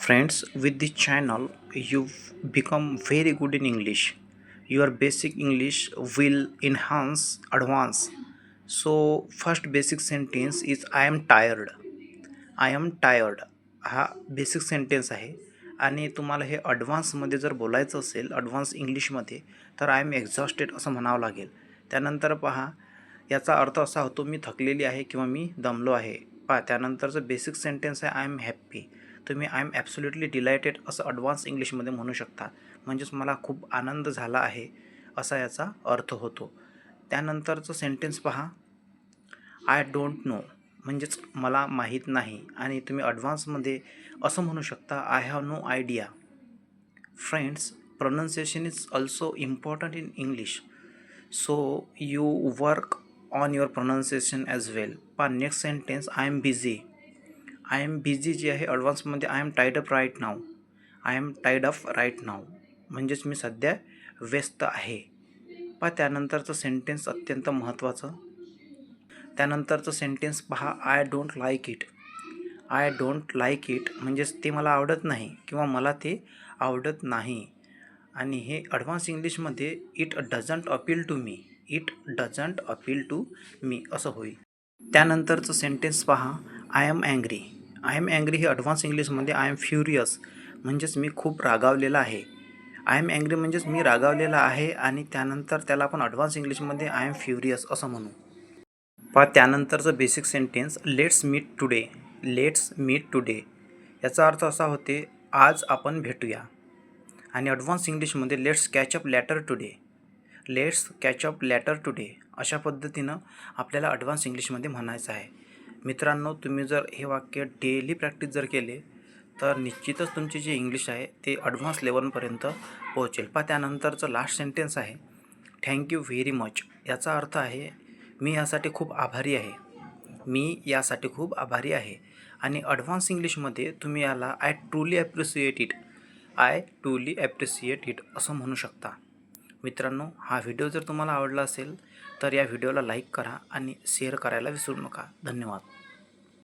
Friends, with this channel, you've become very good in English. Your basic English will enhance, advance. So, first basic sentence is I am tired. I am tired हा basic sentence आहे आणि तुम्हाला हे ॲडव्हान्समध्ये जर बोलायचं असेल advance इंग्लिशमध्ये तर आय एम एक्झॉस्टेड असं म्हणावं लागेल. त्यानंतर पहा याचा अर्थ असा होतो मी थकलेली आहे किंवा मी दमलो आहे. पहा त्यानंतरचं बेसिक सेंटेन्स आहे आय एम हॅप्पी. तुम्ही आय एम ॲब्सोल्युटली डिलायटेड असं ॲडव्हान्स इंग्लिशमध्ये म्हणू शकता. म्हणजेच मला खूप आनंद झाला आहे असा याचा अर्थ होतो. त्यानंतरचं सेंटेन्स पहा आय डोंट नो म्हणजेच मला माहीत नाही आणि तुम्ही ॲडव्हान्समध्ये असं म्हणू शकता I have no idea. Friends, pronunciation is also important in English, so you work on your pronunciation as well. पण next sentence I am busy. I am busy जी आहे ॲडव्हान्समध्ये I am tied up right now. I am tied up right now म्हणजेच मी सध्या व्यस्त आहे. पहा त्यानंतरचं सेंटेन्स अत्यंत महत्त्वाचं. त्यानंतरचं सेंटेन्स पहा I don't like it. I don't like it म्हणजेच ते मला आवडत नाही किंवा मला ते आवडत नाही. आणि हे ॲडव्हान्स इंग्लिशमध्ये it doesn't appeal to me. It doesn't appeal to me असं होईल. त्यानंतरचं सेंटेन्स पहा I am angry. I am angry हे ॲडव्हान्स इंग्लिशमध्ये आय एम फ्युरियस म्हणजेच मी खूप रागावलेला आहे. आय एम अँग्री म्हणजेच मी रागावलेला आहे आणि त्यानंतर त्याला आपण ॲडव्हान्स इंग्लिशमध्ये आय एम फ्युरियस असं म्हणू. पहा त्यानंतरचं basic sentence let's meet today. Let's meet today याचा अर्थ असा होते आज आपण भेटूया. आणि ॲडव्हान्स इंग्लिशमध्ये let's catch up later today. Let's catch up later today अशा पद्धतीनं आपल्याला ॲडव्हान्स इंग्लिशमध्ये म्हणायचं आहे. मित्रांनो, तुम्ही जर हे वाक्य डेली प्रॅक्टिस जर केले तर निश्चितच तुमची जी इंग्लिश आहे ते ॲडव्हान्स लेवलपर्यंत पोहोचेल. पहा त्यानंतरचं लास्ट सेंटेन्स आहे थँक्यू व्हेरी मच. याचा अर्थ आहे मी यासाठी खूप आभारी आहे. मी यासाठी खूप आभारी आहे. आणि ॲडव्हान्स इंग्लिशमध्ये तुम्ही याला I truly appreciate it. I truly appreciate it असं म्हणू शकता. मित्रांनो, हा व्हिडिओ जर तुम्हाला आवडला असेल तर या व्हिडिओला लाईक करा आणि शेअर करायला विसरू नका. धन्यवाद.